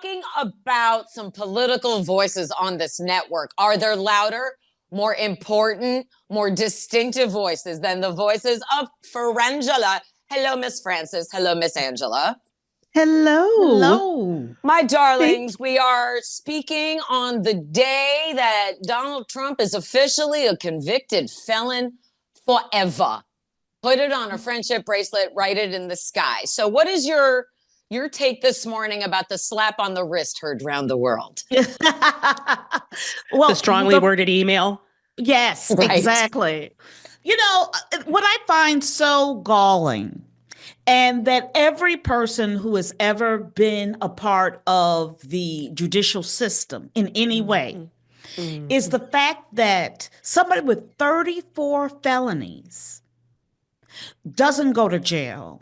talking about some political voices on this network. Are there louder, more important, more distinctive voices than the voices of Frangela? Hello, Miss Frances. Hello, Miss Angela. Hello. Hello. My darlings, we are speaking on the day that Donald Trump is officially a convicted felon forever. Put it on a friendship bracelet, write it in the sky. So what is your take this morning about the slap on the wrist heard around the world? Well, The strongly worded email. Yes, Right. exactly. You know, what I find so galling, and that every person who has ever been a part of the judicial system in any way is the fact that somebody with 34 felonies doesn't go to jail,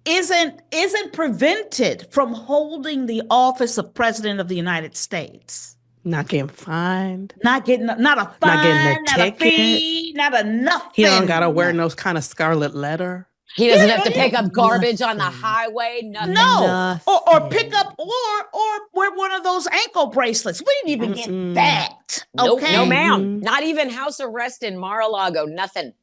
isn't prevented from holding the office of President of the United States. Not getting fined. Not a fine, Not getting a not a ticket. fee, not a nothing. He don't gotta wear no kind of scarlet letter. He doesn't have to Yeah. pick up garbage on the highway. Nothing. No, or Nothing. pick up or wear one of those ankle bracelets. We didn't even get that. Nope, Okay, no, ma'am. Not even house arrest in Mar-a-Lago. Nothing.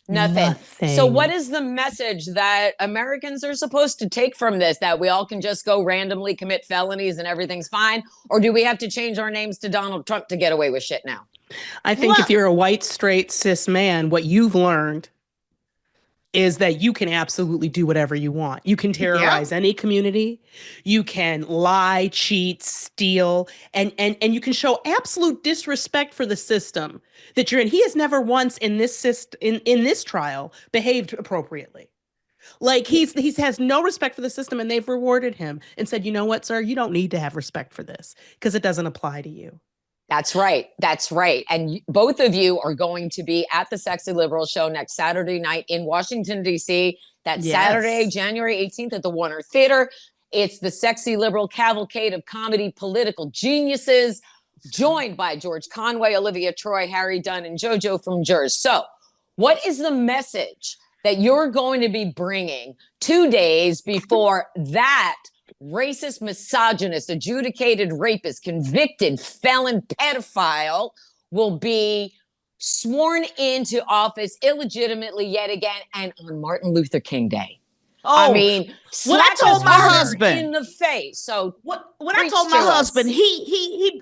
Nothing. So what is the message that Americans are supposed to take from this? That we all can just go randomly commit felonies and everything's fine? Or do we have to change our names to Donald Trump to get away with shit now? I think if you're a white, straight, cis man, what you've learned is that you can absolutely do whatever you want. You can terrorize any community. You can lie, cheat, steal, and you can show absolute disrespect for the system that you're in. He has never once in this in this trial behaved appropriately. Like he has no respect for the system, and they've rewarded him and said, you know what, sir, you don't need to have respect for this because it doesn't apply to you. That's right. That's right. And both of you are going to be at the Sexy Liberal show next Saturday night in Washington, D.C. That's Saturday, January 18th at the Warner Theater. It's the Sexy Liberal cavalcade of comedy political geniuses, joined by George Conway, Olivia Troye, Harry Dunn, and JoJo From Jerz. So what is the message that you're going to be bringing 2 days before that racist, misogynist, adjudicated rapist, convicted felon, pedophile will be sworn into office illegitimately yet again and on Martin Luther King Day? I mean, when I told my husband in the face. So when I told my husband, he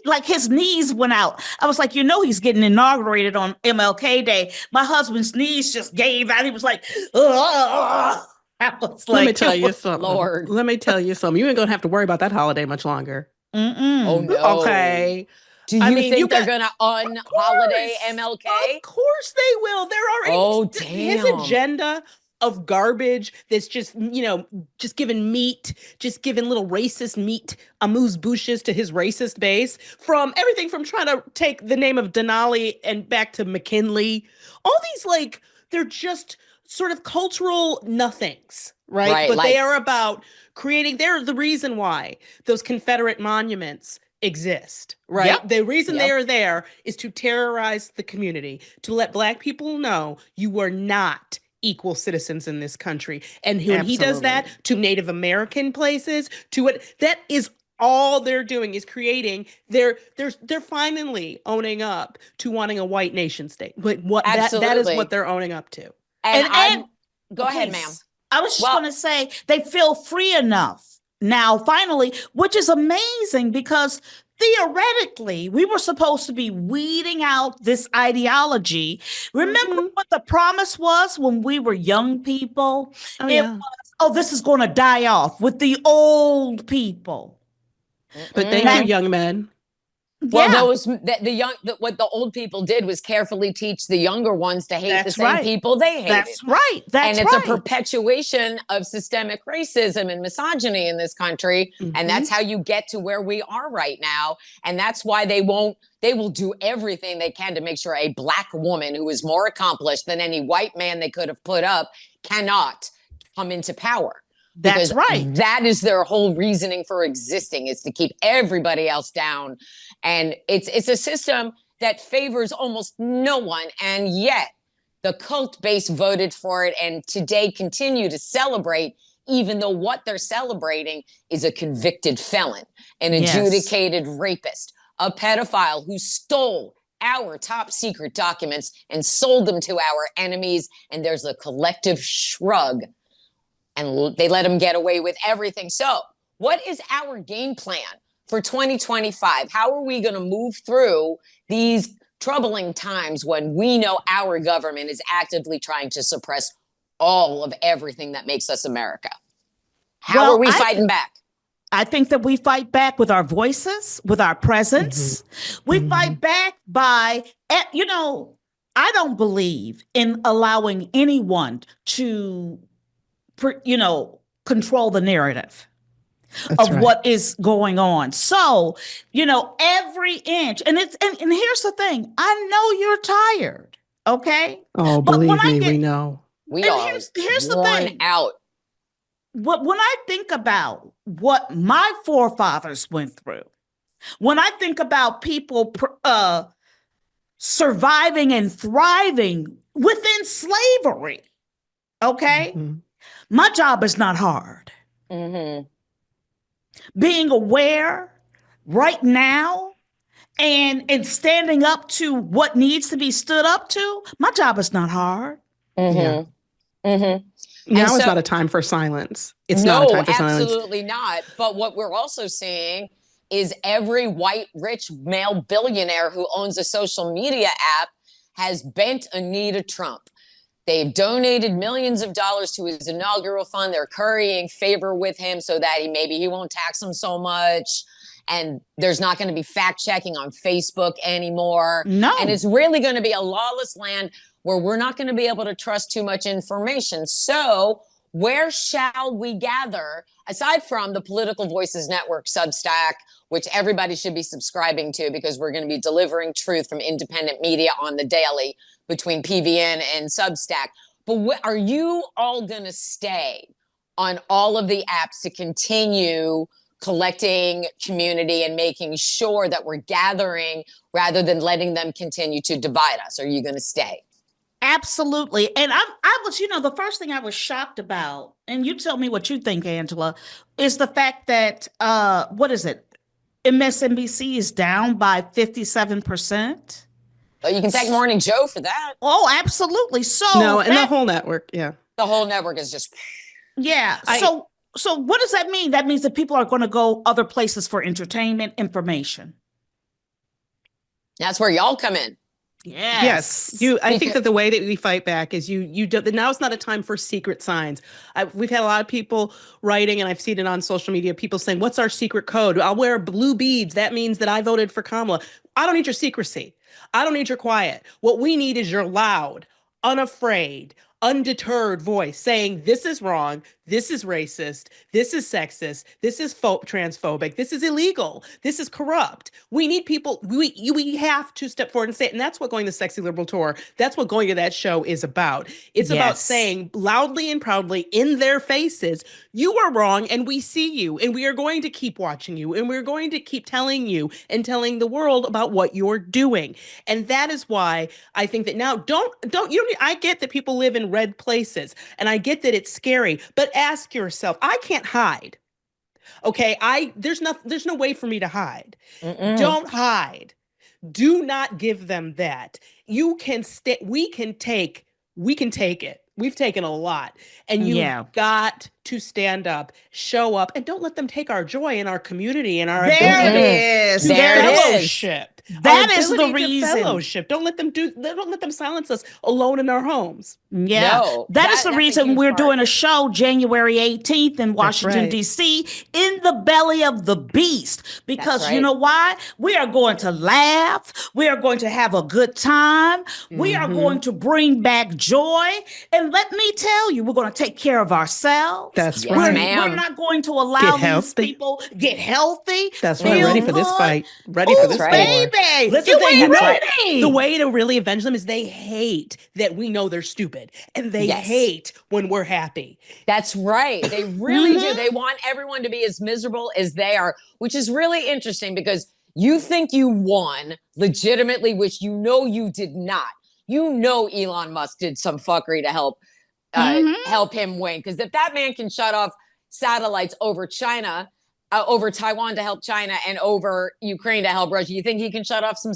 like his knees went out. I was like, you know, he's getting inaugurated on MLK Day. My husband's knees just gave out. He was like, ugh. Let me tell you something. Lord. Let me tell you something. You ain't gonna have to worry about that holiday much longer. Oh no. Okay. Do you think they're gonna un-holiday MLK? Of course they will. They're already his agenda of garbage that's just, just giving little racist meat amuse-bouches to his racist base, from everything from trying to take the name of Denali and back to McKinley. All these, they're just sort of cultural nothings, right? But they are about creating, they're the reason why those Confederate monuments exist, right? Yep. The reason they are there is to terrorize the community, to let Black people know you are not equal citizens in this country. And when he does that to Native American places, to what that is, all they're doing is creating. They're finally owning up to wanting a white nation state. But that is what they're owning up to. And go ahead, ma'am. I was just going to say they feel free enough now, finally, which is amazing because theoretically we were supposed to be weeding out this ideology. Remember what the promise was when we were young people? Was, this is going to die off with the old people. But thank you, young men. Well, what the old people did was carefully teach the younger ones to hate the same people they hated. That's right. And it's a perpetuation of systemic racism and misogyny in this country. And that's how you get to where we are right now. And that's why they will do everything they can to make sure a Black woman who is more accomplished than any white man they could have put up cannot come into power. That's right. That is their whole reasoning for existing, is to keep everybody else down. And it's a system that favors almost no one. And yet the cult base voted for it and today continue to celebrate even though what they're celebrating is a convicted felon, an adjudicated rapist, a pedophile who stole our top secret documents and sold them to our enemies. And there's a collective shrug, and they let him get away with everything. So what is our game plan for 2025? How are we going to move through these troubling times when we know our government is actively trying to suppress all of everything that makes us America? How are we fighting back? I think that we fight back with our voices, with our presence. We fight back by, I don't believe in allowing anyone to, control the narrative of what is going on. So, every inch, and here's the thing, I know you're tired, okay? Oh, but believe me, we know. We are here's the worn thing. out. When I think about what my forefathers went through, when I think about people surviving and thriving within slavery, okay? My job is not hard. Being aware right now and standing up to what needs to be stood up to, my job is not hard. Now is not a time for silence. It's not a time for silence. No, absolutely not. But what we're also seeing is every white, rich male billionaire who owns a social media app has bent a knee to Trump. They've donated millions of dollars to his inaugural fund. They're currying favor with him so that maybe he won't tax them so much. And there's not going to be fact checking on Facebook anymore. No. And it's really going to be a lawless land where we're not going to be able to trust too much information. So where shall we gather, aside from the Political Voices Network Substack, which everybody should be subscribing to because we're going to be delivering truth from independent media on the daily between PVN and Substack. But are you all going to stay on all of the apps to continue collecting community and making sure that we're gathering rather than letting them continue to divide us? Are you going to stay? Absolutely. And I was, the first thing I was shocked about, and you tell me what you think, Angela, is the fact that, what is it? MSNBC is down by 57%. Well, you can thank Morning Joe for that. Oh, absolutely. So and the whole network. Yeah. The whole network is just. Yeah. So what does that mean? That means that people are going to go other places for entertainment, information. That's where y'all come in. Yes. I think that the way that we fight back is you don't, now it's not a time for secret signs. We've had a lot of people writing, and I've seen it on social media, people saying, what's our secret code? I'll wear blue beads. That means that I voted for Kamala. I don't need your secrecy. I don't need your quiet. What we need is your loud, unafraid, undeterred voice saying this is wrong, this is racist, this is sexist, this is transphobic, this is illegal, this is corrupt. We need people, we have to step forward and say it. And that's what going to Sexy Liberal Tour, that's what going to that show is about. It's about saying loudly and proudly in their faces, you are wrong and we see you and we are going to keep watching you and we're going to keep telling you and telling the world about what you're doing. And that is why I think that now I get that people live in red places and I get that it's scary, but ask yourself, I can't hide. Okay. There's no way for me to hide. Don't hide. Do not give them that. You can we can take it. We've taken a lot, and you've got to stand up, show up, and don't let them take our joy in our community and our fellowship. That is the reason. Fellowship. Don't let them silence us alone in our homes. Yeah. No, that is the reason we're doing a show January 18th in Washington, D.C. in the belly of the beast. Because you know why? We are going to laugh. We are going to have a good time. We are going to bring back joy. And let me tell you, we're going to take care of ourselves. That's right. We're not going to allow these people get healthy. That's right. Ready for this fight. Ready for this fight. Baby. Listen, the way to really avenge them is they hate that we know they're stupid. And they hate when we're happy. That's right. They really do. They want everyone to be as miserable as they are, which is really interesting because you think you won legitimately, which you know you did not. You know Elon Musk did some fuckery to help help him win. Because if that man can shut off satellites over China, over Taiwan to help China, and over Ukraine to help Russia, you think he can shut off do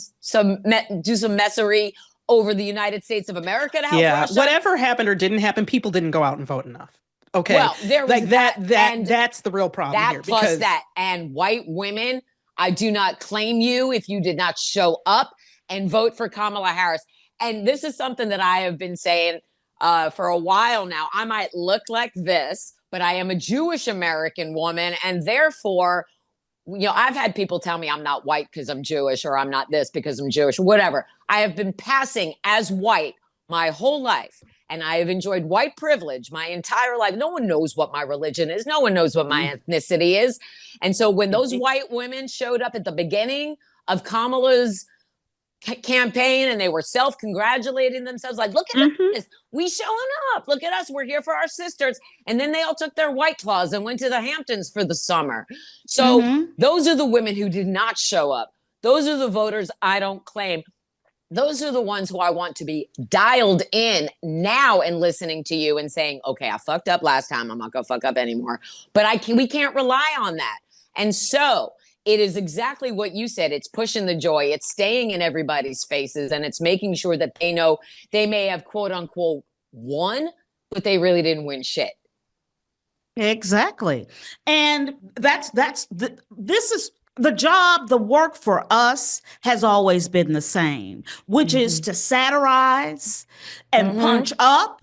some messery over the United States of America to help Russia? Whatever happened or didn't happen, people didn't go out and vote enough. Okay, well, there was that's the real problem that here. Plus and white women, I do not claim you if you did not show up and vote for Kamala Harris. And this is something that I have been saying for a while now. I might look like this, but I am a Jewish American woman, and therefore, I've had people tell me I'm not white because I'm Jewish, or I'm not this because I'm Jewish, whatever. I have been passing as white my whole life, and I have enjoyed white privilege my entire life. No one knows what my religion is. No one knows what my ethnicity is. And so when those white women showed up at the beginning of Kamala's campaign and they were self-congratulating themselves, like, look at us, we showing up, look at us, we're here for our sisters. And then they all took their white claws and went to the Hamptons for the summer. So those are the women who did not show up. Those are the voters I don't claim. Those are the ones who I want to be dialed in now and listening to you and saying, okay, I fucked up last time, I'm not gonna fuck up anymore. But we can't rely on that. And so it is exactly what you said. It's pushing the joy. It's staying in everybody's faces, and it's making sure that they know they may have, quote unquote, won, but they really didn't win shit. Exactly. And this is the job. The work for us has always been the same, which is to satirize and punch up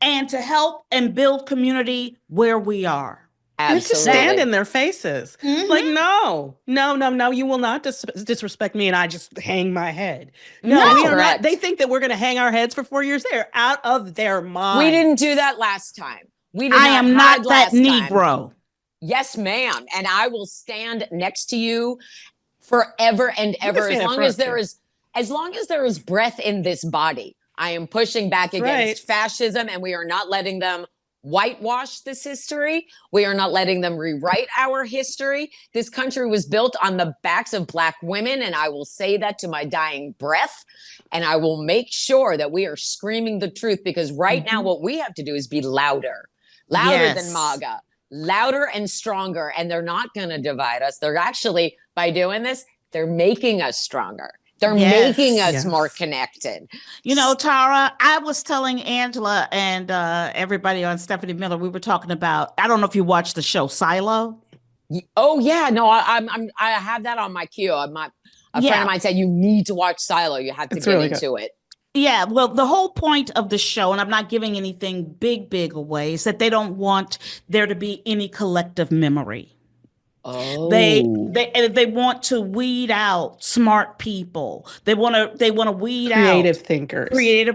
and to help and build community where we are. Absolutely. To stand in their faces. Like, no, you will not disrespect me, and I just hang my head. No, we are not. They think that we're going to hang our heads for 4 years. They're out of their mind. We didn't do that last time. I am not that Negro. Yes, ma'am. And I will stand next to you forever and ever, as long as there is breath in this body. I am pushing back against fascism, and we are not letting them whitewash this history. We are not letting them rewrite our history. This country was built on the backs of Black women, and I will say that to my dying breath. And I will make sure that we are screaming the truth, because right now what we have to do is be louder than MAGA, louder and stronger. And they're not going to divide us. They're actually, by doing this, they're making us stronger. They're making us more connected. Tara, I was telling Angela and everybody on Stephanie Miller, we were talking about, I don't know if you watched the show Silo. Oh yeah, no, I have that on my queue. A friend of mine said, you need to watch Silo. You have to get into it. Yeah, well, the whole point of the show, and I'm not giving anything big away, is that they don't want there to be any collective memory. Oh. They want to weed out smart people. They want to weed creative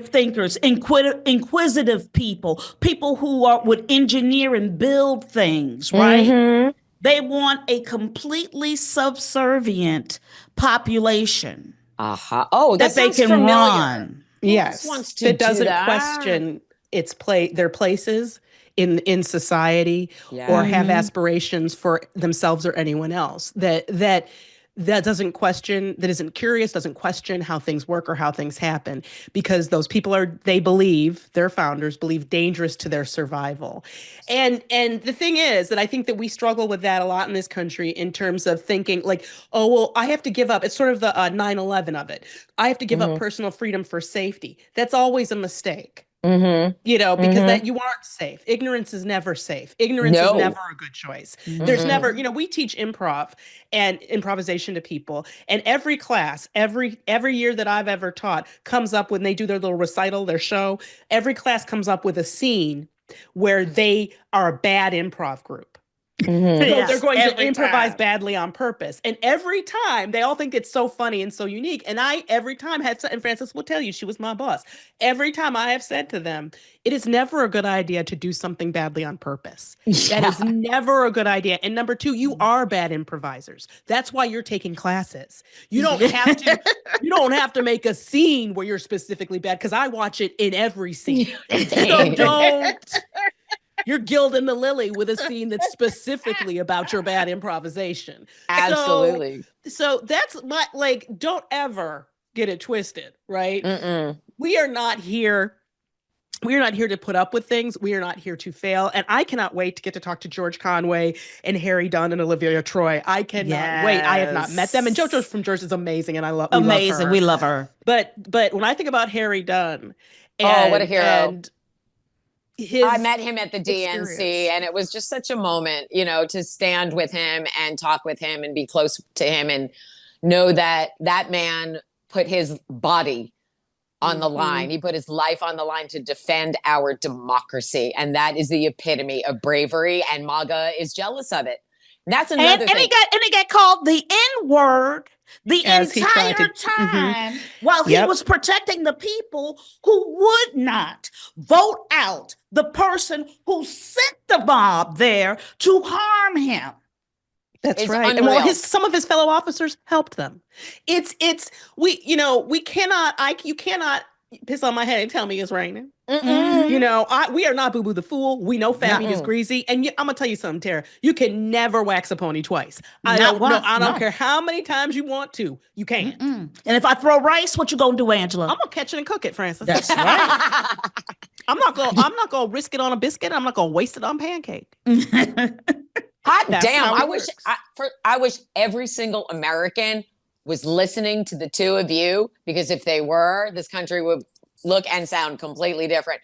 out thinkers, inquisitive people who would engineer and build things, right? They want a completely subservient population. Oh, that they can familiar. Run. Yes, that doesn't question their places in society, or have aspirations for themselves or anyone else. That doesn't question, that isn't curious, doesn't question how things work or how things happen, because those people their founders believe, dangerous to their survival. And the thing is that I think that we struggle with that a lot in this country, in terms of thinking like, oh, well, I have to give up. It's sort of the 9/11 of it. I have to give up personal freedom for safety. That's always a mistake. Because that you aren't safe. Ignorance is never safe. Ignorance is never a good choice. There's never, we teach improv and improvisation to people, and every class, every year that I've ever taught comes up, when they do their little recital, their show, every class comes up with a scene where they are a bad improv group. They're going to improvise badly on purpose. And every time, they all think it's so funny and so unique. And every time and Frances will tell you, she was my boss. Every time I have said to them, it is never a good idea to do something badly on purpose. That is never a good idea. And number two, you are bad improvisers. That's why you're taking classes. You don't have to make a scene where you're specifically bad, because I watch it in every scene. So don't. You're gilding the lily with a scene that's specifically about your bad improvisation. Absolutely. So that's don't ever get it twisted, right? Mm-mm. We are not here We are not here to put up with things. We are not here to fail. And I cannot wait to get to talk to George Conway and Harry Dunn and Olivia Troye. I cannot wait. I have not met them. And JoJo From Jerz is amazing. And we love her. But when I think about Harry Dunn, what a hero. And I met him at the DNC, and it was just such a moment, to stand with him and talk with him and be close to him and know that that man put his body on the line. He put his life on the line to defend our democracy. And that is the epitome of bravery. And MAGA is jealous of it. And that's another thing. And he got called the N-word the entire time while he was protecting the people who would not vote out the person who sent the mob there to harm him. That's right. Unreal. And while some of his fellow officers helped them. You cannot piss on my head and tell me it's raining. We are not Boo Boo the Fool. We know fat meat is greasy. And I'm going to tell you something, Tara. You can never wax a pony twice. I don't care how many times you want to. You can't. And if I throw rice, what you going to do, Angela? I'm going to catch it and cook it, Frances. That's right. I'm not going to risk it on a biscuit. I'm not going to waste it on pancake. Hot damn. I wish every single American was listening to the two of you, because if they were, this country would look and sound completely different.